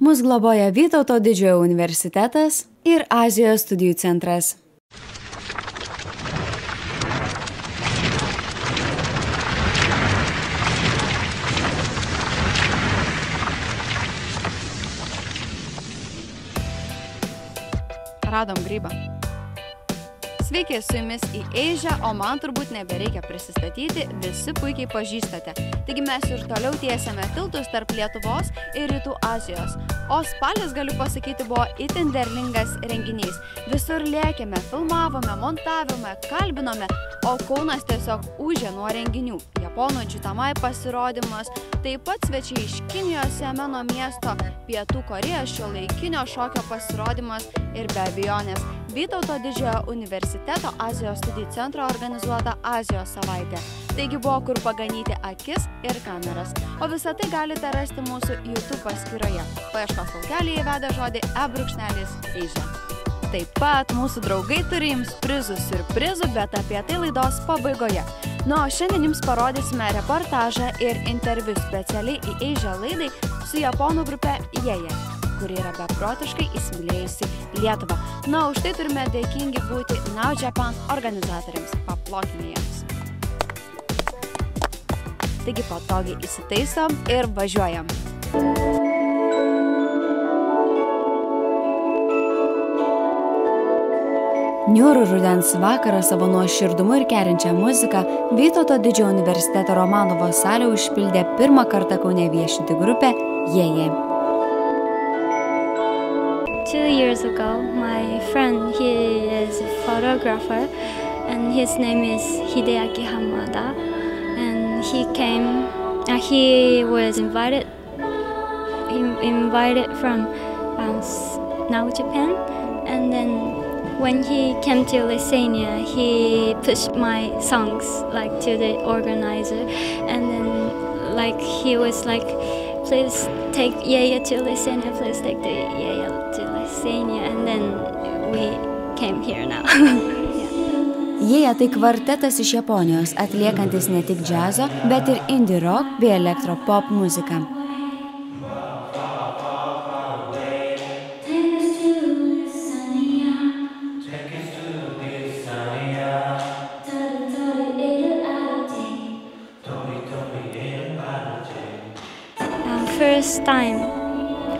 Mus globoja Vytauto didžiojo universitetas ir Azijos studijų centras. Radom grybą. Sveiki, su jumis į Asia, o man turbūt nebereikia prisistatyti, visi puikiai pažįstate. Taigi mes ir toliau tiesiame tiltus tarp Lietuvos ir Rytų Azijos. O spalis, galiu pasakyti, buvo itin derlingas renginys. Visur lėkėme, filmavome, montavome, kalbinome, o Kaunas tiesiog ūžė nuo renginių. Japonų džiutamai pasirodymas, taip pat svečiai iš Kinijos, Jemeno miesto, Pietų Korėjos šiuolaikinio šokio pasirodymas ir be abejonės Vytauto didžiojo universiteto Azijos studijų centro organizuota Azijos savaitė. Taigi buvo kur paganyti akis ir kameras. O visą tai galite rasti mūsų YouTube paskyroje. Paieškos laukelėje įvedę žodį /Asia. Taip pat mūsų draugai turi jums siurprizų, bet apie tai laidos pabaigoje. O šiandien jums parodysime reportažą ir interviu specialiai į Asia laidai su japonų grupe Jeje, kuri yra beprotiškai įsimylėjusi Lietuvą. Už tai turime dėkingi būti Now Japan organizatoriams. Paplokime jiems. Taigi patogiai įsitaisom ir važiuojam. Niūrų rudens vakarą savo nuoširdumu ir kerinčią muziką Vytauto didžiojo universiteto Romanovo salę užpildė pirmą kartą Kaune viešinti grupė Jeje. 2 years ago, my friend, he is a photographer, and his name is Hideaki Hamada, and he came. He was invited from Now Japan, and then when he came to Lithuania, he pushed my songs to the organizer, and then he was like, please take Yeya to Lithuania, please take the Yeya to Lithuania, and then we came here now. Jeja tai kvartetas iš Japonijos, atliekantis ne tik džiazo, bet ir indie rock bei elektropop muziką. First time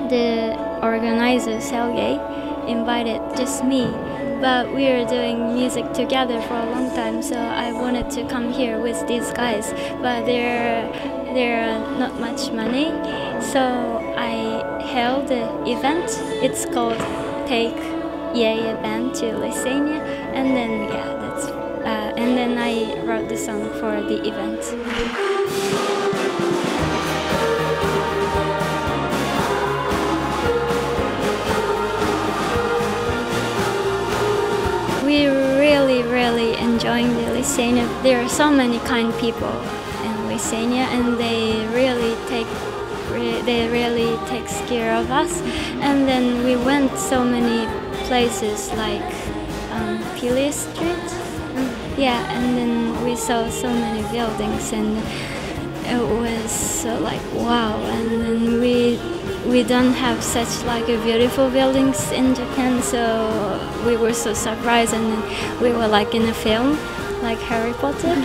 the organizer Sergey invited just me, but we were doing music together for a long time, so I wanted to come here with these guys, but there are not much money, so I held the event. It's called Take Yeya Band to Lithuania, and then and then I wrote the song for the event. We're really enjoying the Lithuania. There are so many kind people in Lithuania, and they really takes care of us. And then we went so many places like Pili Street, and then we saw so many buildings, and it was wow. And then we don't have such beautiful buildings in Japan, so we were so surprised, and then we were in a film like Harry Potter.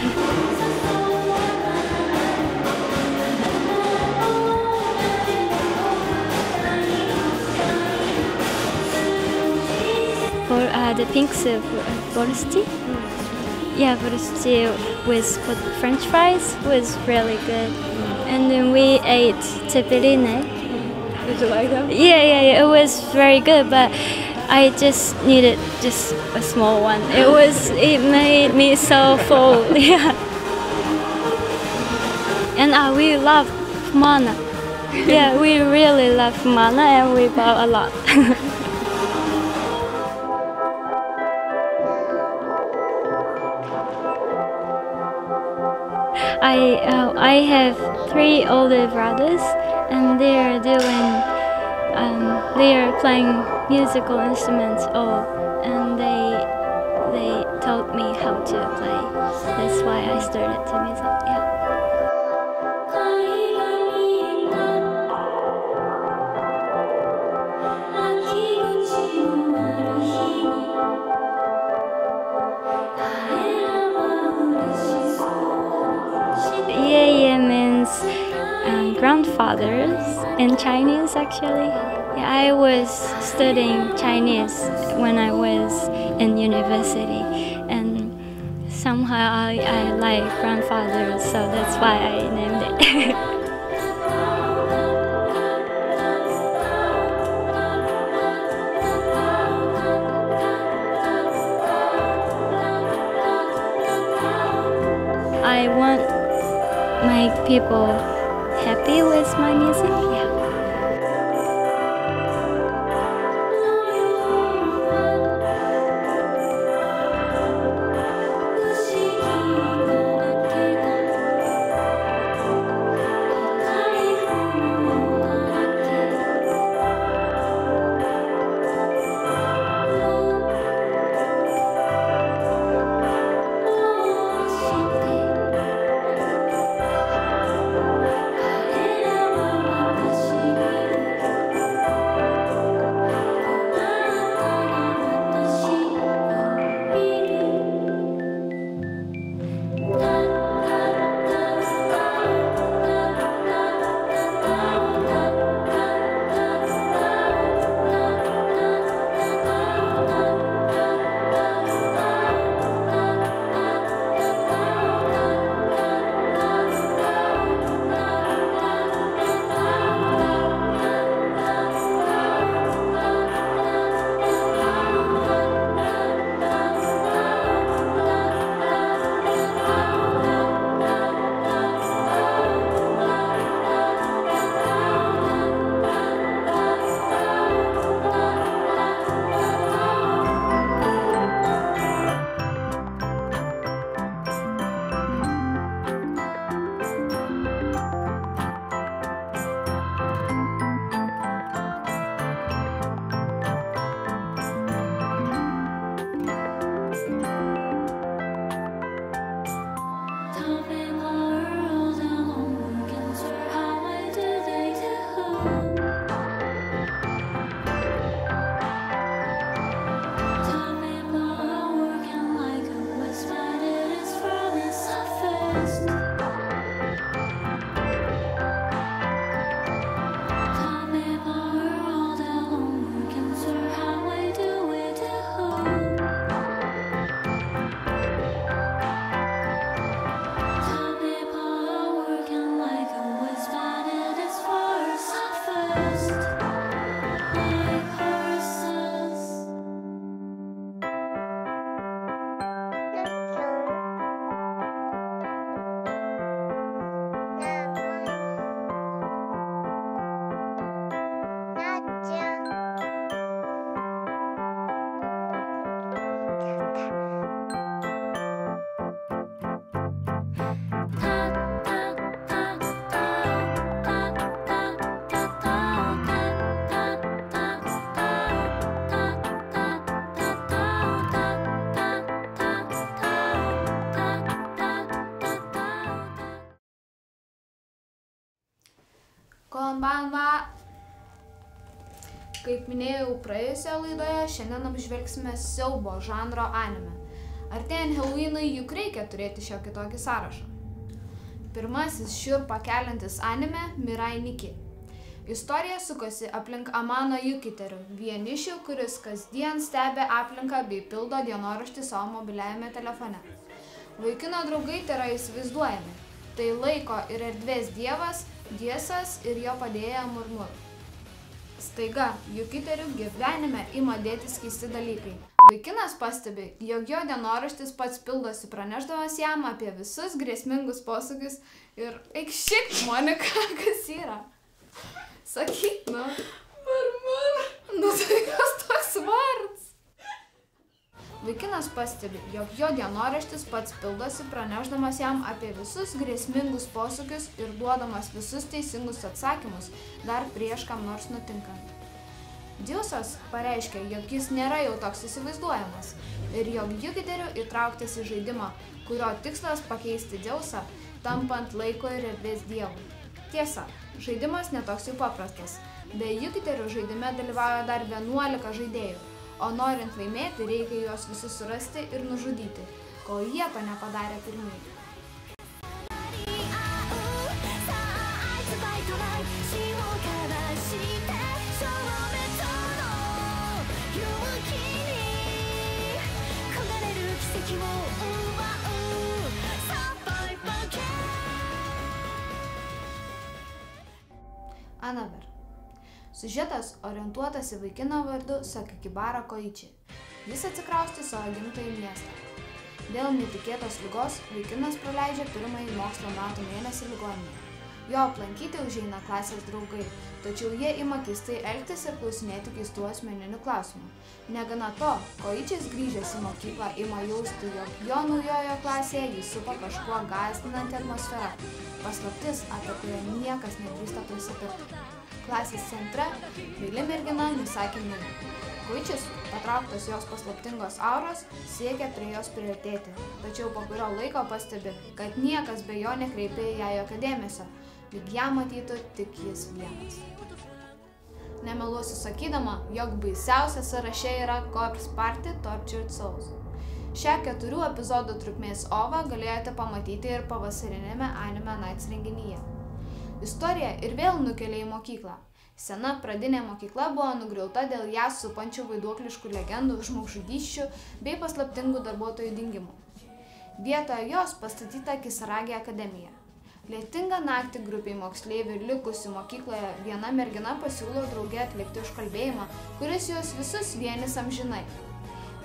For the pink soup, borscht. Borscht with French fries was really good, and then we ate teperine. Did you like them? Yeah, it was very good, but I just needed just a small one. It made me so full. And we love mana. We really love mana, and we bought a lot. I have 3 older brothers, and they are playing musical instruments and they taught me how to play. That's why I started to music. grandfathers in Chinese, actually. Yeah, I was studying Chinese when I was in university, and somehow I like grandfathers, so that's why I named it. I want my people happy with my music. Yeah. Konbanwa. Kaip minėjau praėjusioje laidoje, šiandien apžvelgsime siaubo žanro anime. Artėjant Halloweenui juk reikia turėti šiokį tokį sąrašą. Pirmasis šiurpą keliantis anime Mirai Nikki. Istorija sukosi aplink Amano Jupiterio, vienišių, kuris kasdien stebi aplinką bei pildo dienoraštį savo mobiliajame telefone. Vaikino draugai tėra įsivaizduojami. Tai laiko ir erdvės dievas, Diesas ir jo padėjėja Murmur. Staiga Jupiterių gyvenime ima dėtis keisti dalykai. Vaikinas pastebi, jog jo dienoraštis pats pildosi, pranešdamas jam apie visus grėsmingus posūkius ir eikšik, Monika, kas yra? Sakyk, nu. Murmur. Nu tai kas toks vardas? Vaikinas pastebi, jog jo dienoraštis pats pildosi, pranešdamas jam apie visus grėsmingus posūkius ir duodamas visus teisingus atsakymus dar prieš kam nors nutinkant. Diusas pareiškia, jog jis nėra jau toks įsivaizduojamas ir jog Jupiterių įtrauktas į žaidimą, kurio tikslas pakeisti Dzeusą, tampant laiko ir erdvės dievu. Tiesa, žaidimas netoks jau paprastas. Be Jupiterių žaidime dalyvauja dar 11 žaidėjų. O norint laimėti, reikia juos visus surasti ir nužudyti, kol jie to nepadarė pirmieji. Siužetas orientuotas į vaikiną vardu Sakakibara Koichi. Jis atsikraustė savo gimtąjį miestą. Dėl netikėtos ligos vaikinas praleidžia pirmąjį mokslo metų mėnesį ligoninėje. Jo aplankyti užeina klasės draugai, tačiau jie ima keistai elgtis ir klausinėti keistų asmeninių klausimų. Negana to, Koichis grįžęs į mokyklą ima jausti, jog jo naujojo klasėje jį supa kažkuo gąsdinanti atmosfera. Paslaptis, apie kurią niekas nedrįsta prisipirkti. Klasės centre meili mergina Misaki Mino. Koichis, patrauktas jos paslaptingos auros, siekia prie jos priartėti, tačiau po kurio laiko pastebi, kad niekas be jo nekreipia į ją jokio dėmesio, lyg ją matytų tik jis vienas. Nemeluosiu sakydama, jog baisiausia sąraše yra Corpse Party Tortured Souls. Šią 4 epizodų trukmės OVA galėjote pamatyti ir pavasarinėme Anime Nights renginyje. Istorija ir vėl nukelia į mokyklą. Sena pradinė mokykla buvo nugriauta dėl ją supančių vaiduokliškų legendų, žmogžudysčių bei paslaptingų darbuotojų dingimų. Vietoje jos pastatyta Kisaragi akademija. Lietingą naktį grupiai moksleivių likusių mokykloje viena mergina pasiūlo drauge atlikti užkalbėjimą, kuris juos visus vienys amžinai.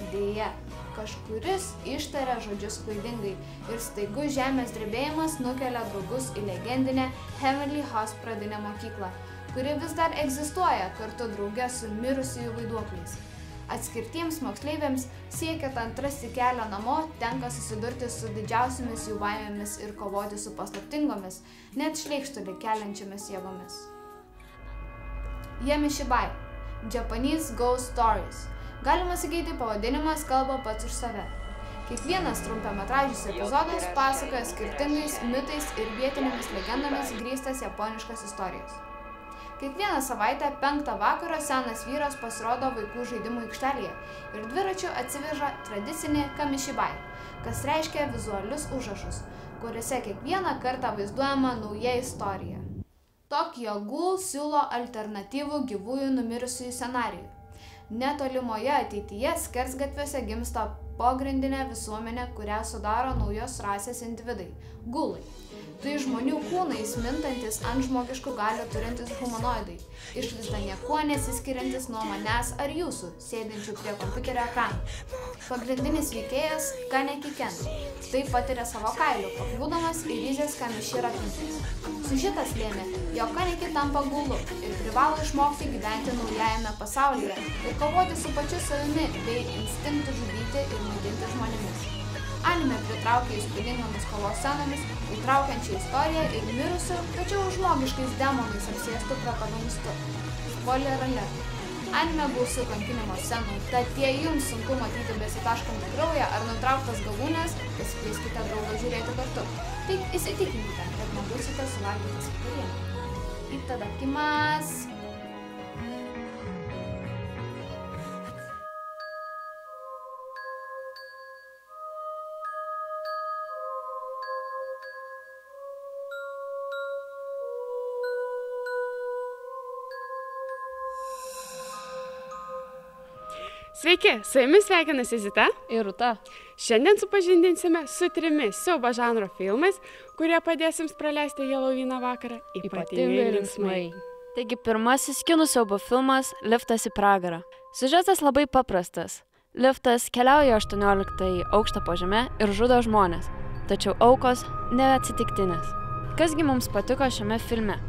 Deja, kažkuris ištaria žodžius klaidingai ir staigus žemės drebėjimas nukelia draugus į legendinę Heavenly House pradinę mokyklą, kuri vis dar egzistuoja kartu drauge su mirusiųjų vaiduokliais. Atskirtiems moksleiviams siekiant atrasti kelią namo tenka susidurti su didžiausiamis jų baimėmis ir kovoti su paslaptingomis, net šleikštulį keliančiamis jėgomis. Yamishibai – Japanese Ghost Stories. Galima sakyti, pavadinimas kalba pats už save. Kiekvienas trumpametražis epizodas pasakoja skirtingais mitais ir vietinėmis legendomis grįstas japoniškas istorijas. Kiekvieną savaitę 5 vakaro senas vyras pasirodo vaikų žaidimų aikštelėje ir dviračiu atsiveža tradicinį kamishibai, kas reiškia vizualius užrašus, kuriuose kiekvieną kartą vaizduojama nauja istorija. Tokyo Ghoul siūlo alternatyvų gyvųjų numirusiųjų scenarijų. Netolimoje ateityje skersgatviuose gimsta pogrindinė visuomenė, kurią sudaro naujos rasės individai – gulai. Tai žmonių kūnais mintantis ant žmogiškų galių turintis humanoidai, išvaizda niekuo nesiskiriantis nuo manęs ar jūsų, sėdinčių prie kompiuterio ekranų. Pagrindinis veikėjas Kaneki Ken. Tai patiria savo kailiu, pakliūdamas į Rizės Kamishira pintis. Siužetas lėmė, jog Kaneki tampa gulu ir privalo išmokti gyventi naujajame pasaulyje ir kovoti su pačiu savimi bei instinktu žudyti ir maitinti žmonėmis. Anime pritraukia įspūdingomis kovos scenomis, įtraukiančią istoriją ir mirusių, tačiau žmogiškais demonais apsėstų protagonistų. Spoiler alert. Anime gausu kankinimo scenų, tad jei jums sunku matyti besitaškantį kraują ar nutrauktas galūnes, pasikvieskite draugą žiūrėti kartu. Tik įsitikinkite, kad nebūsite suvalgytas vakarienę. Itadakimasu! Sveiki, su jumis sveikinasi Zita ir Rūta. Šiandien supažindinsime su 3 siaubo žanro filmais, kurie padės jums praleisti Helovyno vakarą ypatingai linksmai. Taigi pirmasis kinų siaubo filmas Liftas į pragarą. Siužetas labai paprastas. Liftas keliauja 18 aukštą po žeme ir žudo žmonės, tačiau aukos neatsitiktinės. Kasgi mums patiko šiame filme?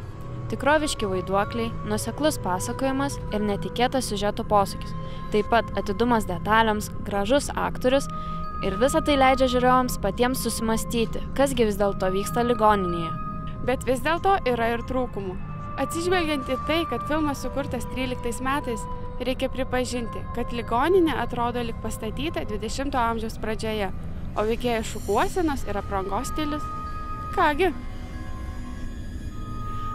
Tikroviški vaiduokliai, nuoseklus pasakojimas ir netikėtas siužeto posūkis. Taip pat atidumas detalėms, gražus aktorius ir visa tai leidžia žiūrovams patiems susimastyti, kasgi vis dėlto vyksta ligoninėje. Bet vis dėlto yra ir trūkumų. Atsižvelgiant į tai, kad filmas sukurtas 13 metais, reikia pripažinti, kad ligoninė atrodo lyg pastatyta 20 amžiaus pradžioje, o veikėjų šukuosenos ir aprangos stilius. Kągi.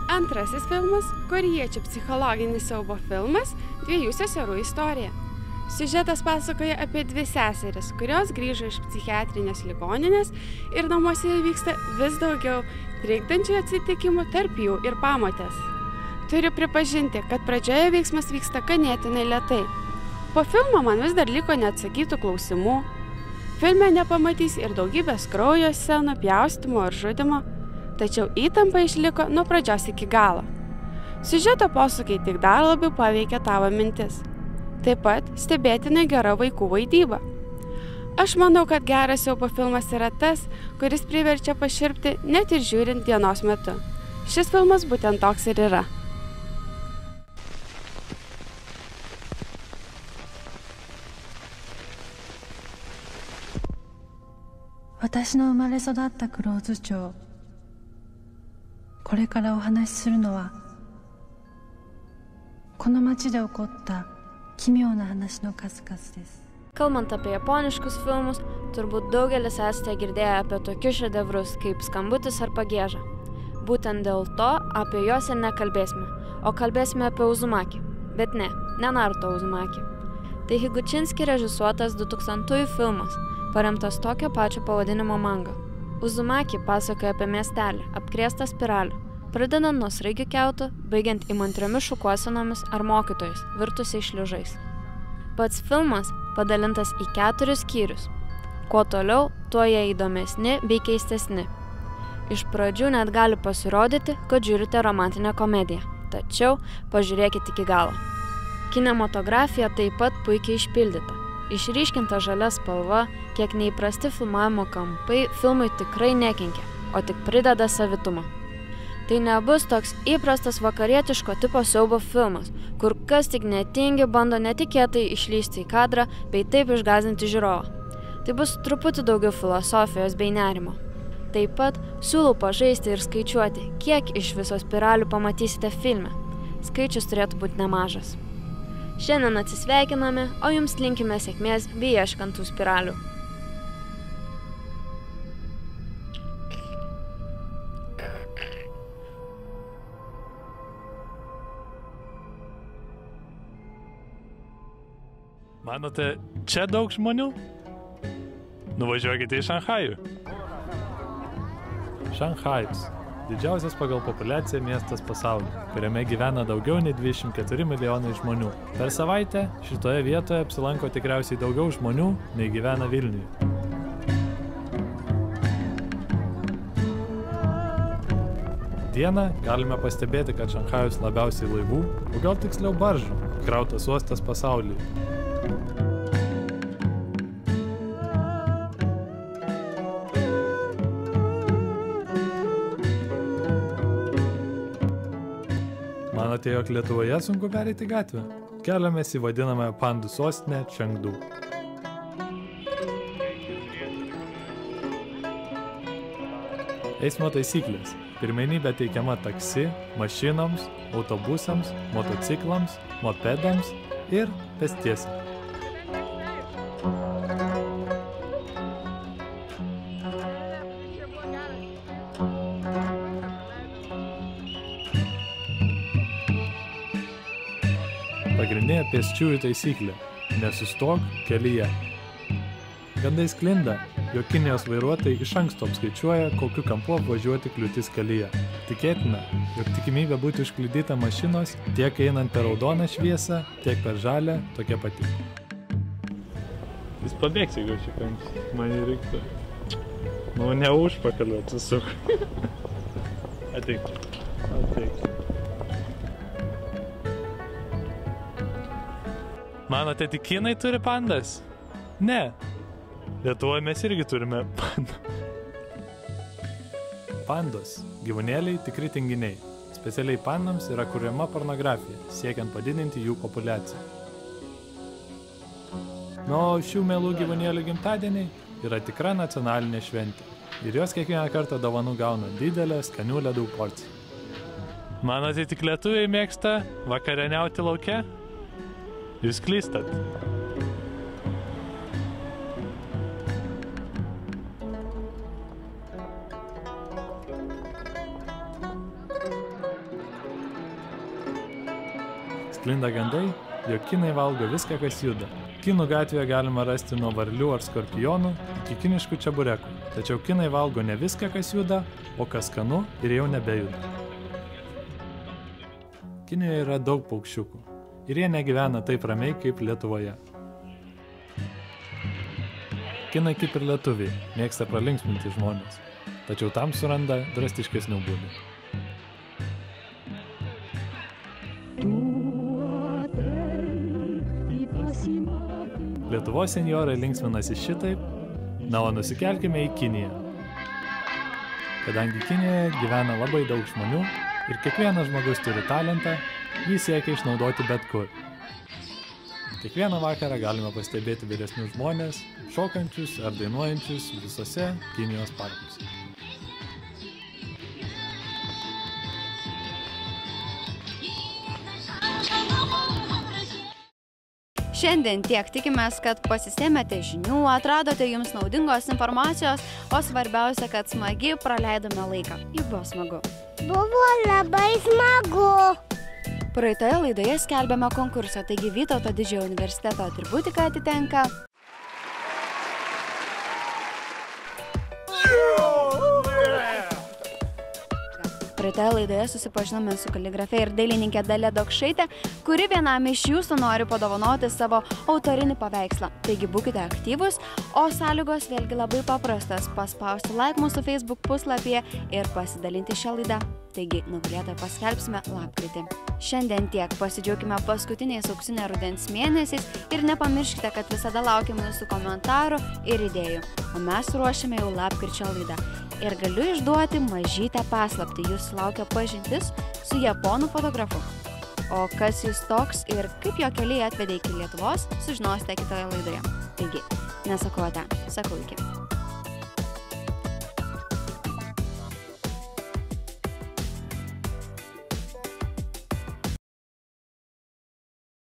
Antrasis filmas – korėjiečių psichologinis siaubo filmas Dviejų seserų istorija. Siužetas pasakoja apie 2 seseris, kurios grįžo iš psichiatrinės ligoninės ir namuose vyksta vis daugiau trikdančių atsitikimų tarp jų ir pamotės. Turiu pripažinti, kad pradžioje veiksmas vyksta ganėtinai lėtai. Po filmo man vis dar liko neatsakytų klausimų. Filme nepamatys ir daugybės kraujo scenų, pjaustymo ir žudimo. Tačiau įtampa išliko nuo pradžios iki galo. Siužeto posūkiai tik dar labiau paveikia tavo mintis. Taip pat stebėtinai gera vaikų vaidyba. Aš manau, kad geras siaubo filmas yra tas, kuris priverčia paširpti net ir žiūrint dienos metu. Šis filmas būtent toks ir yra. Watashi no umare sodatta Kurozu町。これからお話しするのは、この町で起こった奇妙な話の数々です。Kalbant apie japoniškus filmus, turbūt daugelis esate girdėję apie tokius šedevrus kaip Skambutis ar Pagieža. Būtent dėl to apie juos ir nekalbėsime, o kalbėsime apie Uzumaki. Bet ne Naruto Uzumaki. Tai Higučinski režisuotas 2000 filmas, paremtas tokio pačio pavadinimo manga. Uzumaki pasakoja apie miestelį, apkrėstą spiralių, pradedant nuo sraigių kiautų, baigiant įmantriomis šukuosenomis ar mokytojais, virtusiais šliužais. Pats filmas padalintas į 4 skyrius. Kuo toliau, tuo jie įdomesni bei keistesni. Iš pradžių net gali pasirodyti, kad žiūrite romantinę komediją, tačiau pažiūrėkite iki galo. Kinematografija taip pat puikiai išpildyta. Išryškinta žalia spalva, kiek neįprasti filmavimo kampai filmui tikrai nekenkia, o tik prideda savitumą. Tai nebus toks įprastas vakarietiško tipo siaubo filmas, kur kas tik netingi bando netikėtai išlįsti į kadrą bei taip išgąsdinti žiūrovą. Tai bus truputį daugiau filosofijos bei nerimo. Taip pat siūlau pažaisti ir skaičiuoti, kiek iš viso spiralių pamatysite filme. Skaičius turėtų būti nemažas. Šiandien atsisveikiname, o jums linkime sėkmės bei ieškant tų spiralių. Manote, čia daug žmonių? Nuvažiuokite į Šanchajų. Šanchajus – didžiausias pagal populiaciją miestas pasaulyje, kuriame gyvena daugiau nei 24 milijonai žmonių. Per savaitę šitoje vietoje apsilanko tikriausiai daugiau žmonių, nei gyvena Vilniuje. Dieną galime pastebėti, kad Šanchajus labiausiai laivų, o gal tiksliau baržų, krautas uostas pasaulyje. Manote, jog Lietuvoje sunku pereiti gatvę? Keliamės į vadinamąją pandų sostinę Čengdu. Eismo taisyklės. Pirmenybė teikiama taksi, mašinoms, autobusams, motociklams, mopedams ir pėstiesiems. Pagrindinė pėsčiųjų taisyklė – nesustok kelyje. Gandai sklinda, jog Kinijos vairuotojai iš anksto apskaičiuoja, kokiu kampu apvažiuoti kliūtis kelyje. Tikėtina, jog tikimybė būti užkliudyta mašinos tiek einant per raudoną šviesą, tiek per žalią tokia pati. Jis pabėgs, jeigu čia kamps. Man jį reiktų. Nu, ne užpakalio atsisuk. Ateik. Manote, tik kinai turi pandas? Ne. Lietuvoje mes irgi turime pandą. Pandos – gyvūnėliai tikri tinginiai. Specialiai pandams yra kuriama pornografija, siekiant padidinti jų populiaciją. O šių mielų gyvūnėlių gimtadieniai yra tikra nacionalinė šventė. Ir jos kiekvieną kartą dovanų gauna didelę skanių ledų porciją. Manote, tik lietuviai mėgsta vakarieniauti lauke? Jūs klystat. Sklinda gandai, jog kinai valgo viską, kas juda. Kinų gatvėje galima rasti nuo varlių ar skorpionų iki kiniškų čeburekų. Tačiau kinai valgo ne viską, kas juda, o kas skanu ir jau nebejuda. Kinijoje yra daug paukščiukų. Ir jie negyvena taip ramiai kaip Lietuvoje. Kinai kaip ir lietuviai mėgsta pralinksminti žmonės, tačiau tam suranda drastiškesnių būdų. Lietuvos senjorai linksminasi šitaip, na, o nusikelkime į Kiniją. Kadangi Kinijoje gyvena labai daug žmonių ir kiekvienas žmogus turi talentą, jį siekia išnaudoti bet kur. Kiekvieną vakarą galime pastebėti vyresnius žmonės, šokančius ar dainuojančius visose Kinijos parkuose. Šiandien tiek, tikimės, kad pasisėmėte žinių, atradote jums naudingos informacijos, o svarbiausia, kad smagiai praleidome laiką. Juk buvo smagu. Buvo labai smagu. Praeitoje laidoje skelbėme konkursą, taigi Vytauto Didžiojo universiteto atributika atitenka Praeitoje laidoje susipažinome su kaligrafe ir dailininkė Dalia Dokšaitė, kuri vienam iš jūsų nori padovanoti savo autorinį paveikslą. Taigi būkite aktyvus, o sąlygos vėlgi labai paprastas – paspausti like mūsų Facebook puslapyje ir pasidalinti šią laidą. Taigi nugalėtoją paskelbsime lapkritį. Šiandien tiek, pasidžiaukime paskutiniais auksinio rudens mėnesiais ir nepamirškite, kad visada laukiame jūsų komentarų ir idėjų. O mes ruošiame jau lapkričio laidą. Ir galiu išduoti mažytę paslaptį, jūs laukia pažintis su japonų fotografu. O kas jis toks ir kaip jo keliai atvedė iki Lietuvos, sužinosite kitoje laidoje. Taigi, nesakau ate, sakau iki.